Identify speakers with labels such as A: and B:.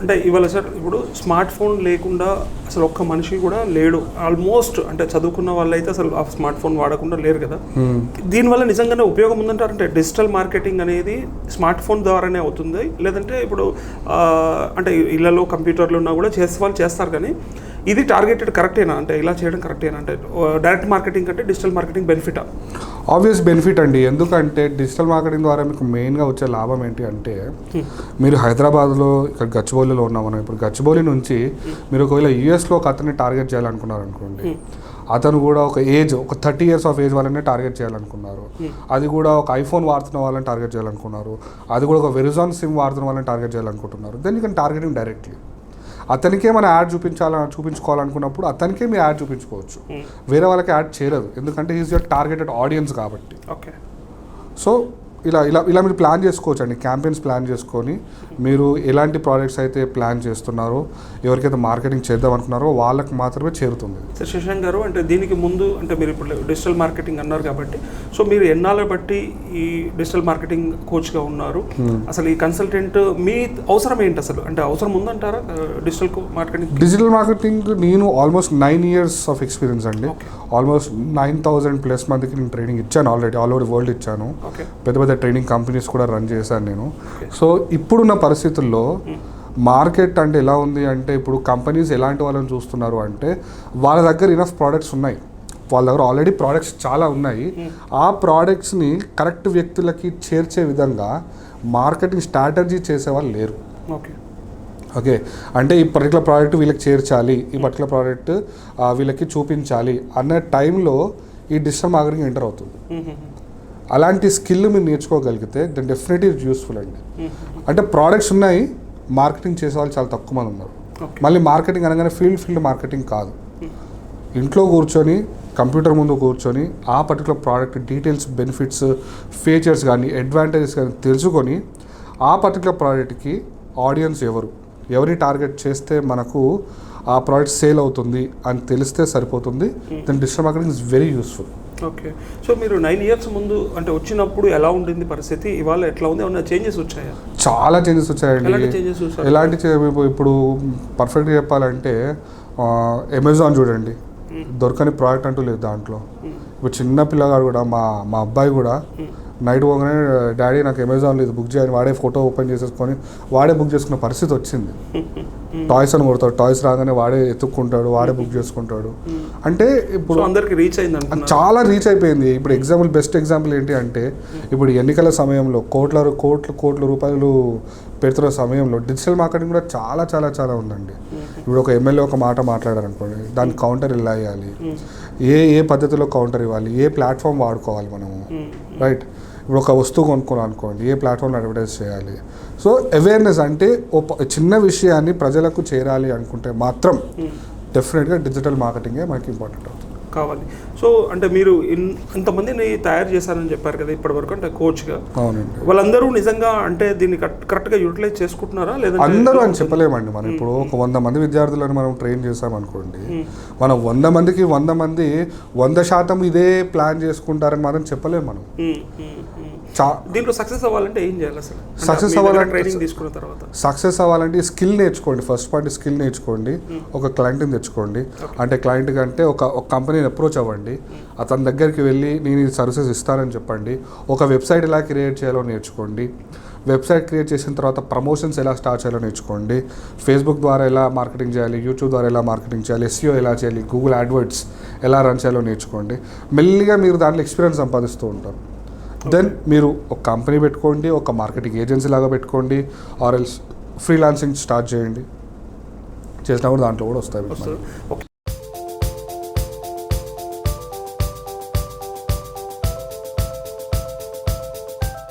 A: అంటే ఇవాళ సార్ ఇప్పుడు స్మార్ట్ ఫోన్ లేకుండా అసలు ఒక్క మనిషి కూడా లేడు ఆల్మోస్ట్. అంటే చదువుకున్న వాళ్ళు అయితే అసలు ఆ స్మార్ట్ ఫోన్ వాడకుండా లేరు కదా. దీనివల్ల నిజంగానే ఉపయోగం ఉందంటారు. అంటే డిజిటల్ మార్కెటింగ్ అనేది స్మార్ట్ ఫోన్ ద్వారానే అవుతుంది, లేదంటే ఇప్పుడు అంటే ఇళ్లలో కంప్యూటర్లు ఉన్నా కూడా వాళ్ళు చేస్తారు, కానీ ఇది టార్గెటెడ్ కరెక్టేనా? అంటే ఇలా చేయడం కరెక్టేనా? అంటే డైరెక్ట్ మార్కెటింగ్ కంటే డిజిటల్ మార్కెటింగ్ బెనిఫిటా?
B: ఆబ్వియస్ బెనిఫిట్ అండి. ఎందుకంటే డిజిటల్ మార్కెటింగ్ ద్వారా మీకు మెయిన్గా వచ్చే లాభం ఏంటి అంటే, మీరు హైదరాబాద్లో ఇక్కడ గచ్చిబౌలిలో ఉన్నాం మనం. ఇప్పుడు గచ్చిబౌలి నుంచి మీరు ఒకవేళ యూఎస్లో ఒక అతన్ని టార్గెట్ చేయాలనుకున్నారు అనుకోండి, అతను కూడా ఒక 30 years ఆఫ్ ఏజ్ వాళ్ళనే టార్గెట్ చేయాలనుకున్నారు, అది కూడా ఒక ఐఫోన్ వాడుతున్న వాళ్ళని టార్గెట్ చేయాలనుకున్నారు, అది కూడా ఒక వెరిజాన్ సిమ్ వాడుతున్న వాళ్ళని టార్గెట్ చేయాలనుకుంటున్నారు, then you can targeting directly. అతనికే మన యాడ్ చూపించుకోవాలనుకున్నప్పుడు అతనికే మీరు యాడ్ చూపించుకోవచ్చు, వేరే వాళ్ళకి యాడ్ చేయలేదు, ఎందుకంటే ఈజ్ యువర్ టార్గెటెడ్ ఆడియన్స్ కాబట్టి.
A: ఓకే.
B: సో ఇలా ఇలా ఇలా మీరు ప్లాన్ చేసుకోవచ్చు అండి. క్యాంపెయిన్స్ ప్లాన్ చేసుకొని మీరు ఎలాంటి ప్రాజెక్ట్స్ అయితే ప్లాన్ చేస్తున్నారో, ఎవరికైతే మార్కెటింగ్ చేద్దాం అనుకున్నారో వాళ్ళకి మాత్రమే చేరుతుంది.
A: సార్ శశాంక్ గారు, అంటే దీనికి ముందు అంటే మీరు ఇప్పుడు డిజిటల్ మార్కెటింగ్ అన్నారు కాబట్టి, సో మీరు ఎన్నాళ్ళ బట్టి ఈ డిజిటల్ మార్కెటింగ్ కోచ్గా ఉన్నారు? అసలు ఈ కన్సల్టెంట్ మీ అవసరం ఏంటి అసలు? అంటే అవసరం ఉందంటారా డిజిటల్ మార్కెటింగ్?
B: డిజిటల్ మార్కెటింగ్ నేను ఆల్మోస్ట్ 9 years ఆఫ్ ఎక్స్పీరియన్స్ అండి. ఆల్మోస్ట్ 9,000+ మందికి నేను ట్రైనింగ్ ఇచ్చాను ఆల్రెడీ, ఆల్ ఓవర్ వరల్డ్ ఇచ్చాను. పెద్ద పెద్ద ట్రైనింగ్ కంపెనీస్ కూడా రన్ చేశాను నేను. సో ఇప్పుడున్న పరిస్థితుల్లో మార్కెట్ అంటే ఎలా ఉంది అంటే, ఇప్పుడు కంపెనీస్ ఎలాంటి వాళ్ళని చూస్తున్నారు అంటే, వాళ్ళ దగ్గర ఇనఫ్ ప్రోడక్ట్స్ ఉన్నాయి, వాళ్ళ దగ్గర ఆల్రెడీ ప్రోడక్ట్స్ చాలా ఉన్నాయి. ఆ ప్రోడక్ట్స్ని కరెక్ట్ వ్యక్తులకి చేర్చే విధంగా మార్కెటింగ్ స్ట్రాటజీ చేసేవాళ్ళు లేరు. ఓకే, అంటే ఈ పర్టికులర్ ప్రోడక్ట్ వీళ్ళకి చేర్చాలి, ఈ పర్టికులర్ ప్రోడక్ట్ వీళ్ళకి చూపించాలి అన్న టైంలో ఈ డిజిటల్ మార్కెటింగ్ ఎంటర్ అవుతుంది. అలాంటి స్కిల్ మీరు నేర్చుకోగలిగితే దెన్ డెఫినెట్లీ ఇట్స్ యూస్ఫుల్ అండి. అంటే ప్రోడక్ట్స్ ఉన్నాయి, మార్కెటింగ్ చేసే వాళ్ళు చాలా తక్కువ మంది ఉన్నారు. మళ్ళీ మార్కెటింగ్ అనగానే ఫీల్డ్ మార్కెటింగ్ కాదు, ఇంట్లో కూర్చొని కంప్యూటర్ ముందు కూర్చొని ఆ particular product details, benefits, features కానీ అడ్వాంటేజెస్ కానీ తెలుసుకొని ఆ పర్టికులర్ ప్రోడక్ట్కి ఆడియన్స్ ఎవరిని టార్గెట్ చేస్తే మనకు ఆ ప్రోడక్ట్ సేల్ అవుతుంది అని తెలిస్తే సరిపోతుంది. Then digital marketing is very useful.
A: Okay. So మీరు 9 years ముందు అంటే వచ్చినప్పుడు ఎలా ఉండింది పరిస్థితి, ఇవాళ ఎట్లా ఉంది? ఏమన్నా చేంజెస్ వచ్చాయా?
B: చాలా చేంజెస్ వచ్చాయండి. ఎలాంటి ఇప్పుడు పర్ఫెక్ట్గా చెప్పాలంటే, అమెజాన్ చూడండి, దొరకని ప్రోడక్ట్ అంటూ లేదు దాంట్లో. ఇప్పుడు చిన్న పిల్లగాడు కూడా, మా అబ్బాయి కూడా నైట్ పోగానే డాడీ నాకు అమెజాన్లో ఇది బుక్ చేయాలి, వాడే ఫోటో ఓపెన్ చేసేసుకొని వాడే బుక్ చేసుకున్న పరిస్థితి వచ్చింది. టాయ్స్ అని కొడతాడు, టాయ్స్ రాగానే వాడే ఎత్తుక్కుంటాడు, వాడే బుక్ చేసుకుంటాడు. అంటే ఇప్పుడు
A: అందరికి రీచ్ అయింది,
B: చాలా రీచ్ అయిపోయింది. ఇప్పుడు బెస్ట్ ఎగ్జాంపుల్ ఏంటి అంటే, ఇప్పుడు ఎన్నికల సమయంలో కోట్ల రూపాయలు పెడుతున్న సమయంలో డిజిటల్ మార్కెటింగ్ కూడా చాలా చాలా చాలా ఉందండి. ఇప్పుడు ఒక ఎమ్మెల్యే ఒక మాట మాట్లాడారు అనుకోండి, దానికి కౌంటర్ ఎలా ఇవ్వాలి, ఏ పద్ధతిలో కౌంటర్ ఇవ్వాలి, ఏ ప్లాట్ఫామ్ వాడుకోవాలి మనము, రైట్? ఇప్పుడు ఒక వస్తువు కొనుక్కోవాలి అనుకోండి, ఏ ప్లాట్ఫామ్లో అడ్వర్టైజ్ చేయాలి. సో అవేర్నెస్ అంటే చిన్న విషయాన్ని ప్రజలకు చేరాలి అనుకుంటే మాత్రం డెఫినెట్గా డిజిటల్ మార్కెటింగే మనకి ఇంపార్టెంట్ అవుతుంది
A: కావాలి. సో అంటే మీరు ఇంతమందిని తయారు చేశారని చెప్పారు కదా ఇప్పటివరకు, అంటే కోచ్గా.
B: అవునండి.
A: వాళ్ళందరూ నిజంగా అంటే దీన్ని కరెక్ట్గా యూటిలైజ్ చేసుకుంటున్నారా లేదా?
B: అందరూ అని చెప్పలేమండి. మనం ఇప్పుడు ఒక 100 మంది విద్యార్థులను మనం ట్రైన్ చేసామనుకోండి, మనం 100 మందికి 100% ఇదే ప్లాన్ చేసుకుంటారని మాత్రం చెప్పలేము మనం.
A: దీంట్లో సక్సెస్ అవ్వాలంటే ఏం చేయాలి అసలు?
B: సక్సెస్ అవ్వాలంటే స్కిల్ నేర్చుకోండి. ఫస్ట్ పాయింట్ స్కిల్ నేర్చుకోండి. ఒక క్లయింట్ని తెచ్చుకోండి. అంటే క్లయింట్ కంటే ఒక కంపెనీని అప్రోచ్ అవ్వండి. అతని దగ్గరికి వెళ్ళి నేను ఈ సర్వీసెస్ ఇస్తానని చెప్పండి. ఒక వెబ్సైట్ ఎలా క్రియేట్ చేయాలో నేర్చుకోండి. వెబ్సైట్ క్రియేట్ చేసిన తర్వాత ప్రమోషన్స్ ఎలా స్టార్ట్ చేయాలో నేర్చుకోండి. ఫేస్బుక్ ద్వారా ఎలా మార్కెటింగ్ చేయాలి, యూట్యూబ్ ద్వారా ఎలా మార్కెటింగ్ చేయాలి, SEO ఎలా చేయాలి, గూగుల్ యాడ్వర్డ్స్ ఎలా రన్ చేయాలో నేర్చుకోండి. మెల్లిగా మీరు దాంట్లో ఎక్స్పీరియన్స్ సంపాదిస్తూ ఉంటారు. దెన్ మీరు ఒక కంపెనీ పెట్టుకోండి, ఒక మార్కెటింగ్ ఏజెన్సీ లాగా పెట్టుకోండి, ఆర్ ఎల్స్ ఫ్రీలాన్సింగ్ స్టార్ట్ చేయండి. చేసినా కూడా దాంట్లో కూడా వస్తాయి.